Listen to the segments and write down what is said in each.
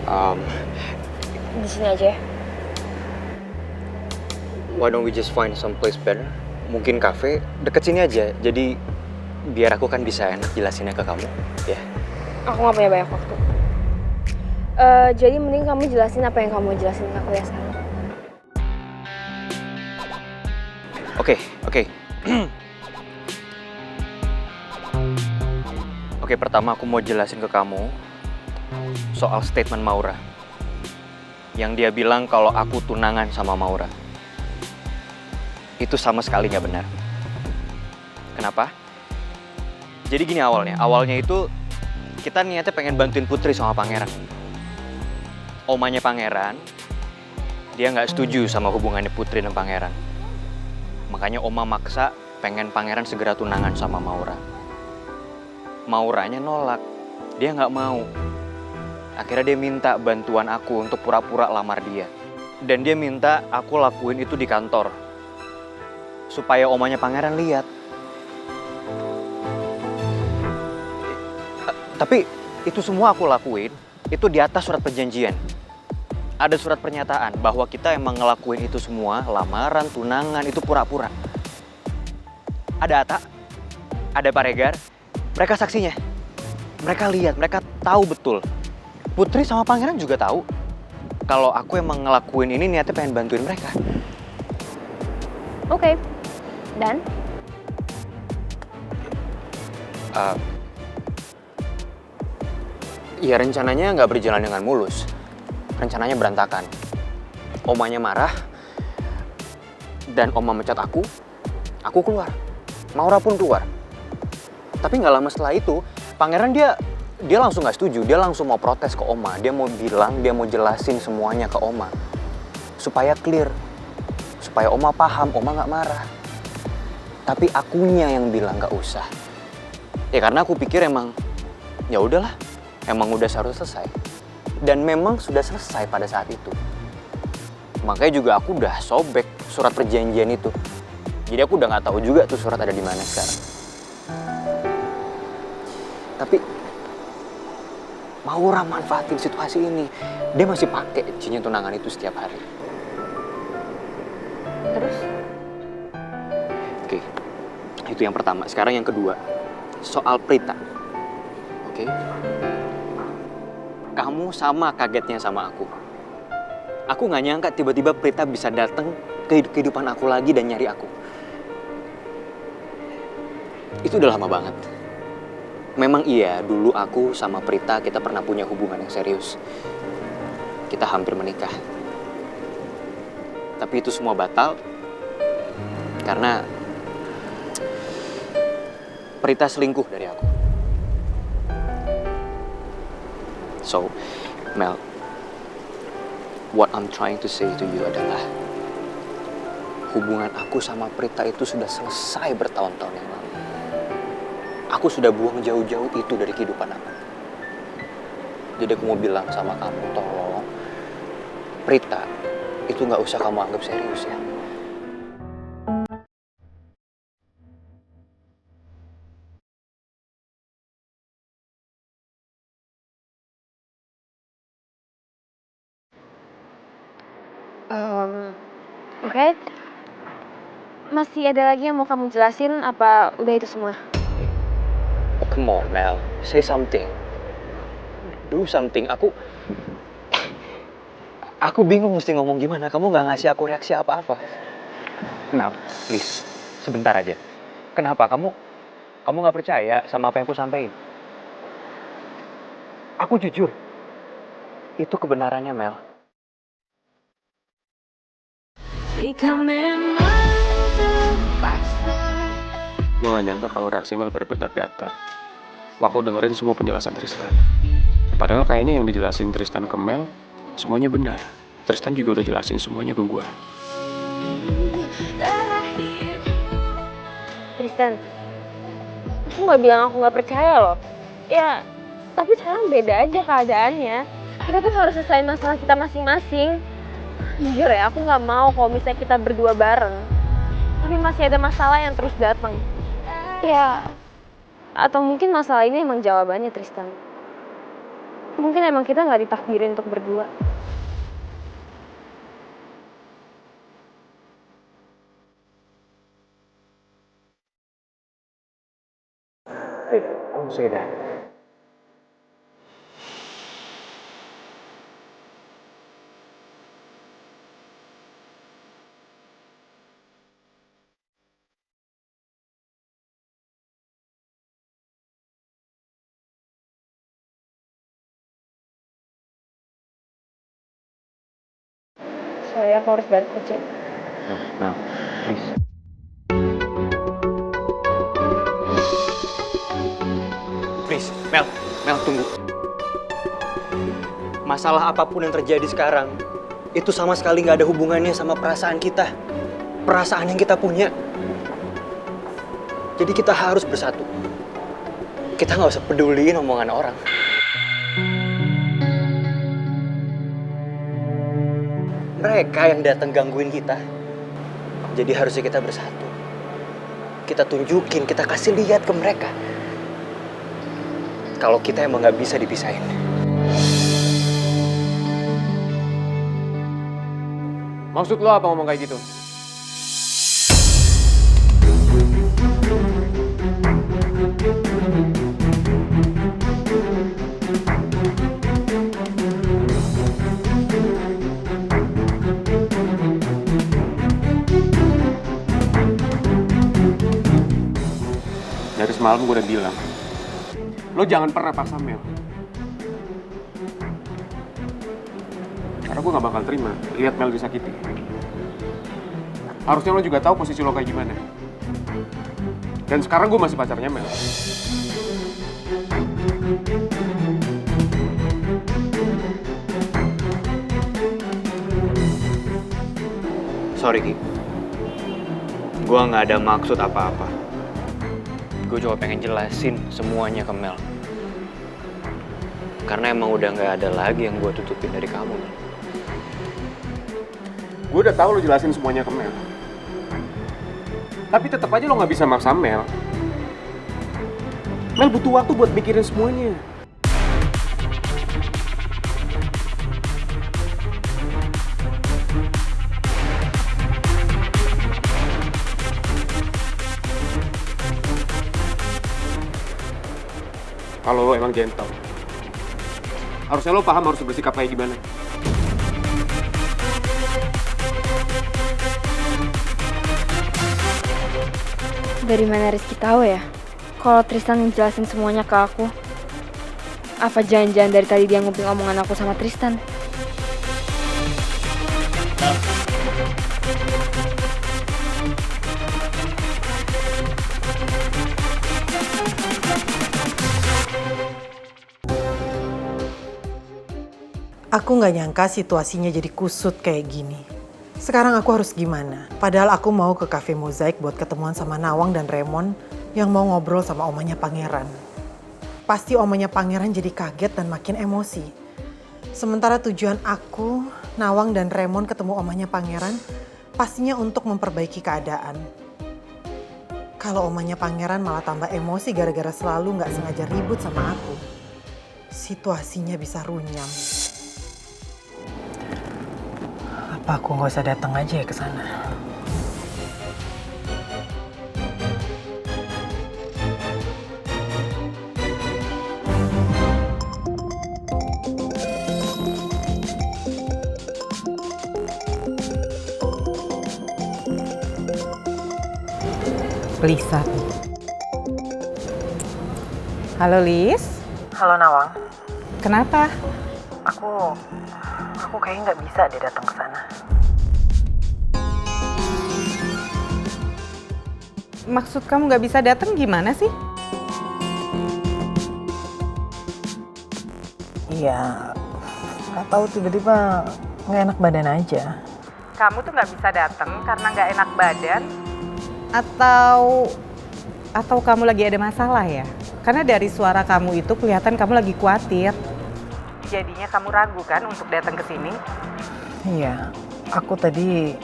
Um, Di sini aja ya. why don't we just find some place better? Mungkin cafe deket sini aja. Jadi biar aku kan bisa enak jelasinnya ke kamu, ya. Aku gak punya banyak waktu. Jadi mending kamu jelasin apa yang kamu jelasin ke aku ya sekarang. Oke. Oke, pertama aku mau jelasin ke kamu soal statement Maura. Yang dia bilang kalau aku tunangan sama Maura. Itu sama sekali nggak benar. Kenapa? Jadi gini awalnya. Awalnya itu kita niatnya pengen bantuin Putri sama Pangeran. Omanya Pangeran, dia nggak setuju sama hubungannya Putri dan Pangeran. Makanya Oma maksa pengen Pangeran segera tunangan sama Maura. Mauranya nolak, dia nggak mau. Akhirnya dia minta bantuan aku untuk pura-pura lamar dia. Dan dia minta aku lakuin itu di kantor. Supaya omanya Pangeran lihat. Tapi itu semua aku lakuin, itu di atas surat perjanjian. Ada surat pernyataan bahwa kita emang ngelakuin itu semua, lamaran, tunangan, itu pura-pura. Ada Ata, ada Pak Regar, mereka saksinya. Mereka lihat, mereka tahu betul. Putri sama Pangeran juga tahu kalau aku emang ngelakuin ini niatnya pengen bantuin mereka. Oke. Dan? Ya rencananya nggak berjalan dengan mulus. Rencananya berantakan. Omanya marah, dan Oma mecat aku keluar. Maura pun keluar. Tapi nggak lama setelah itu, Pangeran dia langsung nggak setuju. Dia langsung mau protes ke Oma. Dia mau bilang, dia mau jelasin semuanya ke Oma. Supaya clear. Supaya Oma paham, Oma nggak marah. Tapi akunya yang bilang nggak usah. Ya karena aku pikir emang, ya udahlah. Emang udah seharusnya selesai. Dan memang sudah selesai pada saat itu. Makanya juga aku udah sobek surat perjanjian itu. Jadi aku udah nggak tahu juga tuh surat ada di mana sekarang. Tapi Maura manfaatin situasi ini. Dia masih pakai cincin tunangan itu setiap hari. Terus? Oke, itu yang pertama. Sekarang yang kedua, soal Prita. Oke? Kamu sama kagetnya sama aku. Aku nggak nyangka tiba-tiba Prita bisa datang ke kehidupan aku lagi dan nyari aku. Itu udah lama banget. Memang iya, dulu aku sama Prita kita pernah punya hubungan yang serius. Kita hampir menikah. Tapi itu semua batal karena Prita selingkuh dari aku. So, Mel, what I'm trying to say to you adalah hubungan aku sama Prita itu sudah selesai bertahun-tahun yang lalu. Aku sudah buang jauh-jauh itu dari kehidupan aku. Jadi aku mau bilang sama kamu, tolong Prita itu nggak usah kamu anggap serius ya. Oke. Masih ada lagi yang mau kamu jelasin apa udah itu semua? Come on, Mel, say something, do something. Aku bingung mesti ngomong gimana. Kamu nggak ngasih aku reaksi apa-apa. Mel, please, sebentar aja. Kenapa kamu nggak percaya sama apa yang aku sampaikan? Aku jujur. Itu kebenarannya, Mel. Gue gak nyangka kalau reaksi Mel berbeda kata. Waktu dengerin semua penjelasan Tristan. Padahal kayaknya yang dijelasin Tristan ke Mel semuanya benar. Tristan juga udah jelasin semuanya ke gue. Tristan, aku nggak bilang aku nggak percaya loh. Ya, tapi sekarang beda aja keadaannya. Kita tuh harus selesai masalah kita masing-masing. Jujur ya, aku nggak mau kalau misalnya kita berdua bareng, tapi masih ada masalah yang terus datang. Ya, atau mungkin masalah ini emang jawabannya, Tristan. Mungkin emang kita nggak ditakdirin untuk berdua. Sudah. Saya aku harus balik kerja. Nah, please. Please, Mel tunggu. Masalah apapun yang terjadi sekarang, itu sama sekali nggak ada hubungannya sama perasaan kita. Perasaan yang kita punya. Jadi kita harus bersatu. Kita nggak usah peduliin omongan orang. Mereka yang datang gangguin kita. Jadi harusnya kita bersatu. Kita tunjukin, kita kasih lihat ke mereka. Kalau kita emang nggak bisa dipisahin. Maksud lo apa ngomong kayak gitu? Dari semalam gue udah bilang, lo jangan pernah paksa Mel. Karena gue gak bakal terima lihat Mel disakiti. Harusnya lo juga tahu posisi lo kayak gimana. Dan sekarang gue masih pacarnya Mel. Sorry, Ki. Gua nggak ada maksud apa-apa. Gue cuma pengen jelasin semuanya ke Mel. Karena emang udah nggak ada lagi yang gue tutupin dari kamu, Mel. Gue udah tahu lo jelasin semuanya ke Mel. Tapi tetap aja lo nggak bisa maksa Mel. Mel butuh waktu buat mikirin semuanya. Kalau lo emang gentle, harusnya lo paham harus bersikap kayak gimana. Dari mana Rizky tahu ya? Kalau Tristan ngejelasin semuanya ke aku. Apa jangan-jangan dari tadi dia nguping omongan aku sama Tristan? Aku nggak nyangka situasinya jadi kusut kayak gini. Sekarang aku harus gimana? Padahal aku mau ke cafe Mozaik buat ketemuan sama Nawang dan Raymond yang mau ngobrol sama omanya Pangeran. Pasti omanya Pangeran jadi kaget dan makin emosi. Sementara tujuan aku, Nawang dan Raymond ketemu omanya Pangeran pastinya untuk memperbaiki keadaan. Kalau omanya Pangeran malah tambah emosi gara-gara selalu nggak sengaja ribut sama aku, situasinya bisa runyam. Apa aku nggak usah datang aja ya ke sana? Lisa. Halo Lis, Halo Nawang. kenapa? Aku kayaknya nggak bisa deh datang ke sana. Maksud kamu nggak bisa datang gimana sih? Iya, nggak tahu tiba-tiba nggak enak badan aja. Kamu tuh nggak bisa datang karena nggak enak badan? Atau kamu lagi ada masalah ya? Karena dari suara kamu itu kelihatan kamu lagi khawatir. Jadinya kamu ragu kan untuk datang ke sini? Iya, aku tadi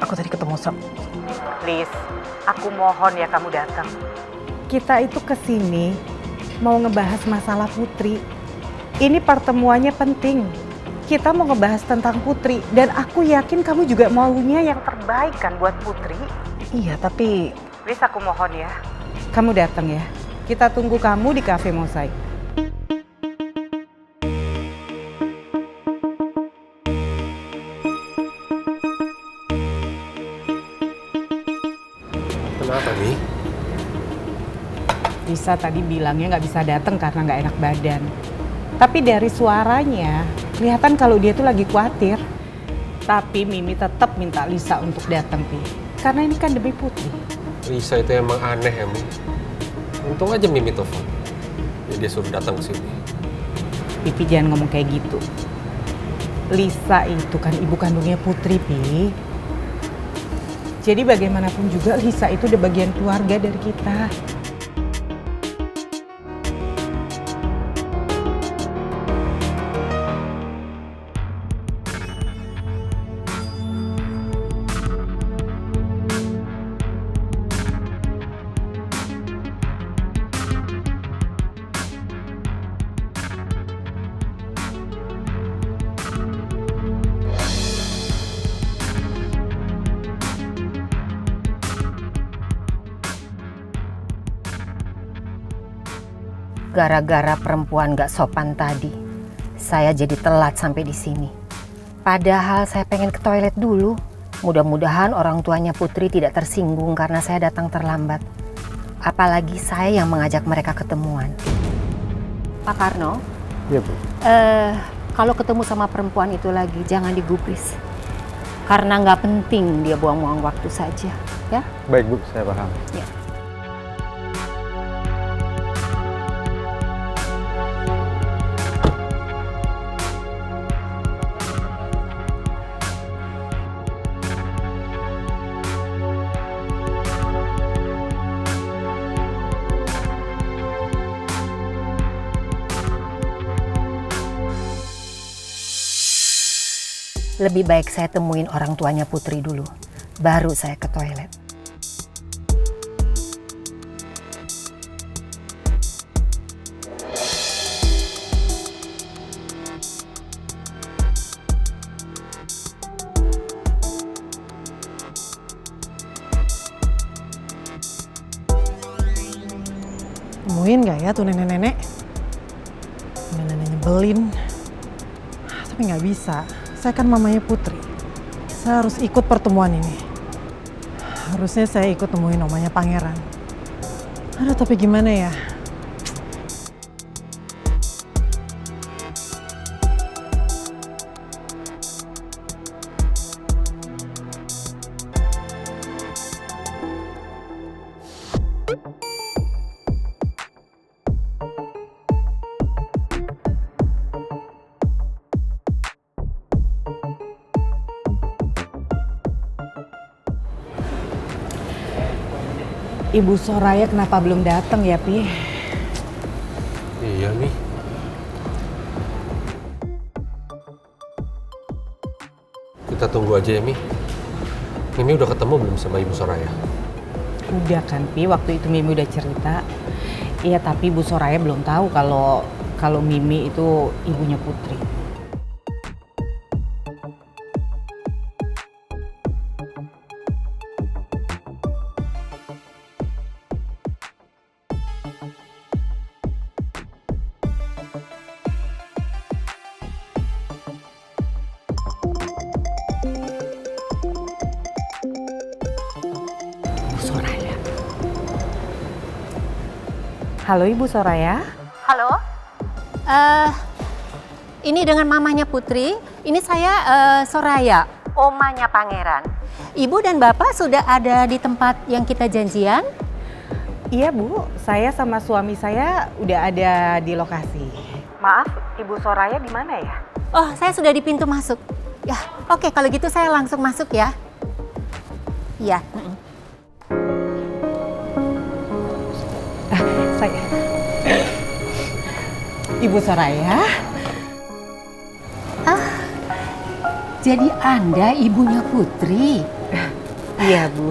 Aku tadi ketemu sama... Please, aku mohon ya kamu datang. Kita itu kesini mau ngebahas masalah Putri. Ini pertemuannya penting. Kita mau ngebahas tentang Putri dan aku yakin kamu juga maunya yang terbaik kan buat Putri. Iya, tapi... Please aku mohon ya. Kamu datang ya. Kita tunggu kamu di Cafe Mosaik. Kenapa nih? Lisa tadi bilangnya nggak bisa datang karena nggak enak badan. Tapi dari suaranya kelihatan kalau dia tuh lagi khawatir. Tapi Mimi tetap minta Lisa untuk datang, Pi. Karena ini kan demi Putri. Lisa itu emang aneh ya, Mi. Untung aja Mimi telepon. Ya dia suruh datang ke sini. Pipi jangan ngomong kayak gitu. Lisa itu kan ibu kandungnya Putri, Pi. Jadi bagaimanapun juga Lisa itu udah bagian keluarga dari kita. Gara-gara perempuan gak sopan tadi, saya jadi telat sampai di sini. Padahal saya pengen ke toilet dulu. Mudah-mudahan orang tuanya Putri tidak tersinggung karena saya datang terlambat. Apalagi saya yang mengajak mereka ketemuan. Pak Karno? Iya, Bu. Kalau ketemu sama perempuan itu lagi, jangan digubris. Karena nggak penting dia buang-buang waktu saja, ya? Baik, Bu, saya paham. Ya. Lebih baik saya temuin orang tuanya Putri dulu, baru saya ke toilet. Temuin gak ya tuh nenek-nenek? Nenek-nenek nyebelin. Tapi nggak bisa. Saya kan mamanya Putri. Saya harus ikut pertemuan ini. Harusnya saya ikut nemuin omanya Pangeran. Aduh, tapi gimana ya? Ibu Soraya kenapa belum datang ya, Pi? Iya, Mi. Kita tunggu aja ya, Mi. Mimi udah ketemu belum sama Ibu Soraya? Udah kan, Pi, waktu itu Mimi udah cerita. Iya, tapi Ibu Soraya belum tahu kalau Mimi itu ibunya Putri. Halo Ibu Soraya. Halo? Ini dengan mamanya Putri. Ini saya Soraya, omanya Pangeran. Ibu dan Bapak sudah ada di tempat yang kita janjian? Iya Bu, saya sama suami saya udah ada di lokasi. Maaf, Ibu Soraya di mana ya? Oh, saya sudah di pintu masuk. Ya, oke, kalau gitu saya langsung masuk ya. Iya. Ibu Soraya. Jadi Anda ibunya Putri? Iya, Bu.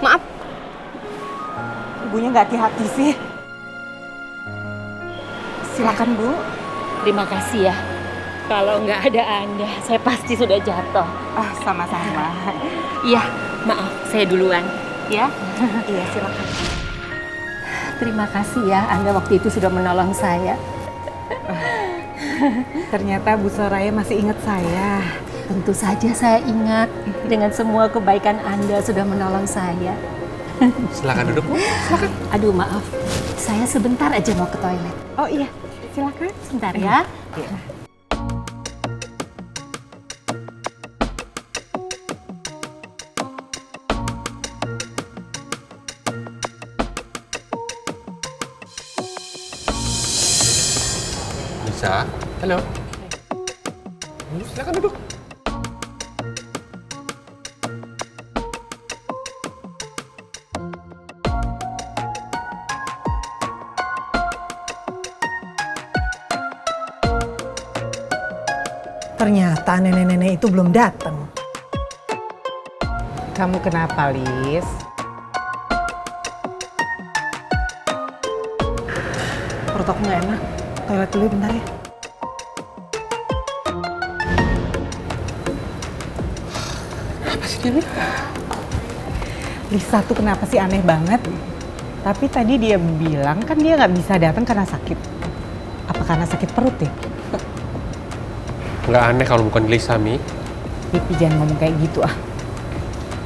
Maaf, Ibunya nggak hati-hati sih. Silakan, Bu. Terima kasih ya. Kalau nggak ada Anda, saya pasti sudah jatuh. Ah, sama-sama. Iya, maaf, saya duluan. Ya, Iya, silakan. terima kasih ya. Anda waktu itu sudah menolong saya. Ternyata Bu Soraya masih ingat saya. Tentu saja saya ingat dengan semua kebaikan Anda sudah menolong saya. Silakan duduk, Bu. Aduh, maaf. Saya sebentar aja mau ke toilet. Oh iya, silakan. Sebentar ya. Bisa. Halo. Silakan duduk. Ternyata nenek-nenek itu belum datang. Kamu kenapa, Lis? Perut aku nggak enak. Toilet dulu bentar ya. Lisa tuh kenapa sih aneh banget? Tapi tadi dia bilang kan dia nggak bisa datang karena sakit. Apa karena sakit perut ya? Nggak aneh kalau bukan Lisa, Mi. Pipi jangan ngomong kayak gitu ah.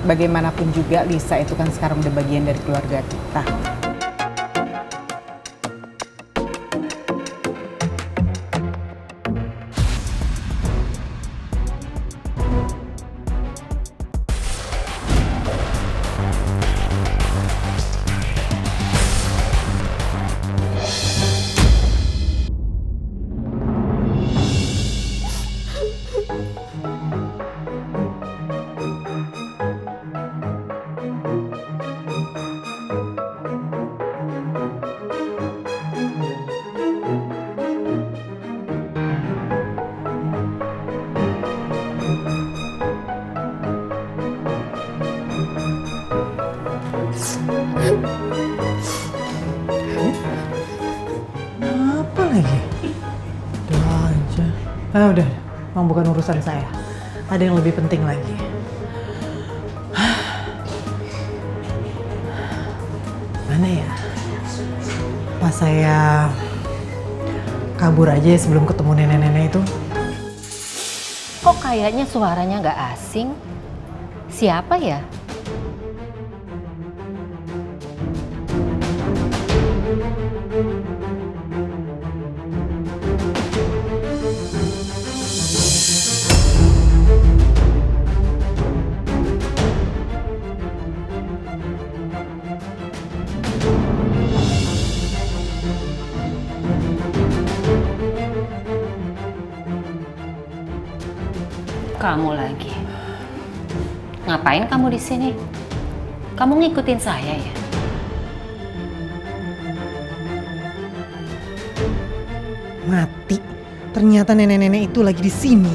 Bagaimanapun juga Lisa itu kan sekarang udah bagian dari keluarga kita. Apa lagi? Udah aja. Ah udah, mau bukan urusan saya. Ada yang lebih penting lagi. Mana ya? Pas saya kabur aja ya sebelum ketemu nenek-nenek itu. Kok kayaknya suaranya nggak asing? Siapa ya? Kamu lagi. Ngapain kamu di sini? Kamu ngikutin saya ya? Mati. Ternyata nenek-nenek itu lagi di sini.